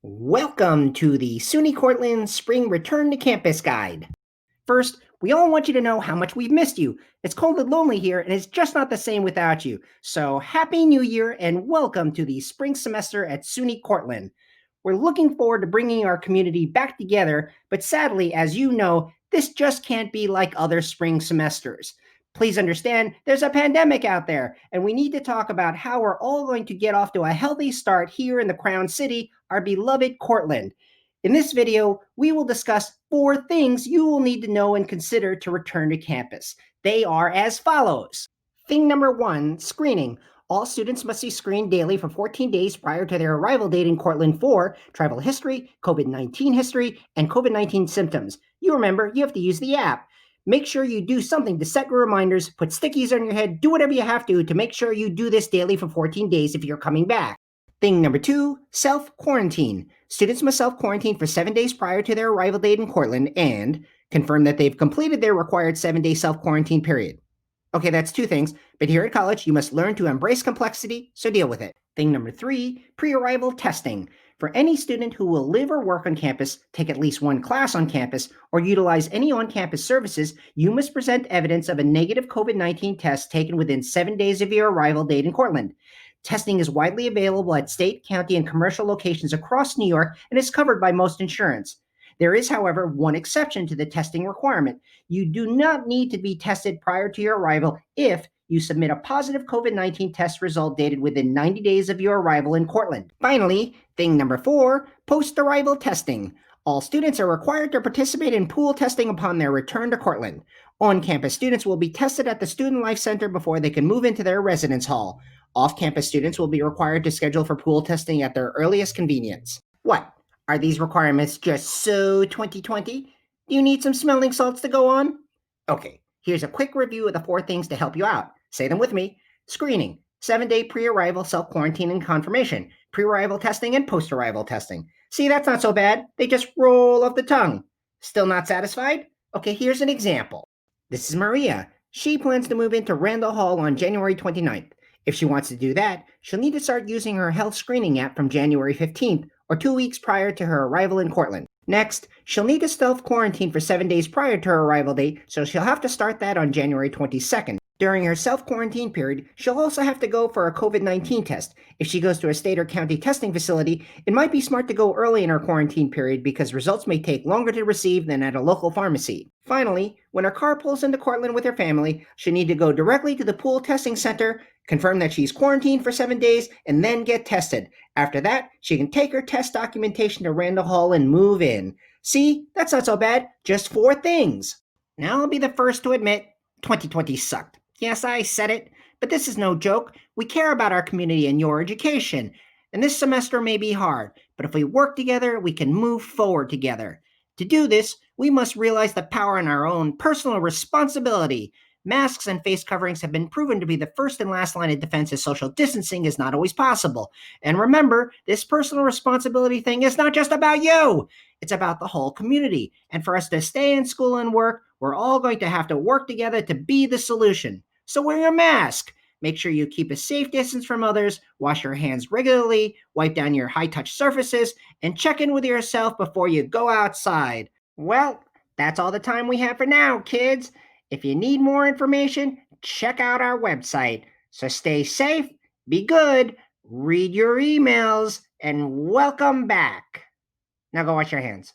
Welcome to the SUNY Cortland Spring Return to Campus Guide. First, we all want you to know how much we've missed you. It's cold and lonely here, and it's just not the same without you. So, Happy New Year and welcome to the spring semester at SUNY Cortland. We're looking forward to bringing our community back together, but sadly, as you know, this just can't be like other spring semesters. Please understand, there's a pandemic out there, and we need to talk about how we're all going to get off to a healthy start here in the Crown City, our beloved Cortland. In this video, we will discuss 4 things you will need to know and consider to return to campus. They are as follows. Thing number 1, screening. All students must be screened daily for 14 days prior to their arrival date in Cortland for travel history, COVID-19 history, and COVID-19 symptoms. You remember, you have to use the app. Make sure you do something to set your reminders, put stickies on your head, do whatever you have to make sure you do this daily for 14 days if you're coming back. Thing number 2, self-quarantine. Students must self-quarantine for 7 days prior to their arrival date in Cortland and confirm that they've completed their required 7-day self-quarantine period. Okay, that's 2 things, but here at college, you must learn to embrace complexity, so deal with it. Thing number 3, pre-arrival testing. For any student who will live or work on campus, take at least 1 class on campus, or utilize any on-campus services, you must present evidence of a negative COVID-19 test taken within 7 days of your arrival date in Cortland. Testing is widely available at state, county, and commercial locations across New York and is covered by most insurance. There is, however, one exception to the testing requirement. You do not need to be tested prior to your arrival if you submit a positive COVID-19 test result dated within 90 days of your arrival in Cortland. Finally, thing number 4, post-arrival testing. All students are required to participate in pool testing upon their return to Cortland. On-campus students will be tested at the Student Life Center before they can move into their residence hall. Off-campus students will be required to schedule for pool testing at their earliest convenience. What? Are these requirements just so 2020? Do you need some smelling salts to go on? Okay, here's a quick review of the 4 things to help you out. Say them with me. Screening, 7-day pre-arrival self-quarantine and confirmation, pre-arrival testing and post-arrival testing. See, that's not so bad. They just roll off the tongue. Still not satisfied? Okay, here's an example. This is Maria. She plans to move into Randall Hall on January 29th. If she wants to do that, she'll need to start using her health screening app from January 15th, or 2 weeks prior to her arrival in Cortland. Next, she'll need to self-quarantine for 7 days prior to her arrival date, so she'll have to start that on January 22nd. During her self-quarantine period, she'll also have to go for a COVID-19 test. If she goes to a state or county testing facility, it might be smart to go early in her quarantine period because results may take longer to receive than at a local pharmacy. Finally, when her car pulls into Cortland with her family, she'll need to go directly to the pool testing center, confirm that she's quarantined for 7 days, and then get tested. After that, she can take her test documentation to Randall Hall and move in. See, that's not so bad. Just 4 things. Now I'll be the first to admit, 2020 sucked. Yes, I said it, but this is no joke. We care about our community and your education. And this semester may be hard, but if we work together, we can move forward together. To do this, we must realize the power in our own personal responsibility. Masks and face coverings have been proven to be the first and last line of defense as social distancing is not always possible. And remember, this personal responsibility thing is not just about you. It's about the whole community. And for us to stay in school and work, we're all going to have to work together to be the solution. So wear your mask. Make sure you keep a safe distance from others, wash your hands regularly, wipe down your high-touch surfaces, and check in with yourself before you go outside. Well, that's all the time we have for now, kids. If you need more information, check out our website. So stay safe, be good, read your emails, and welcome back. Now go wash your hands.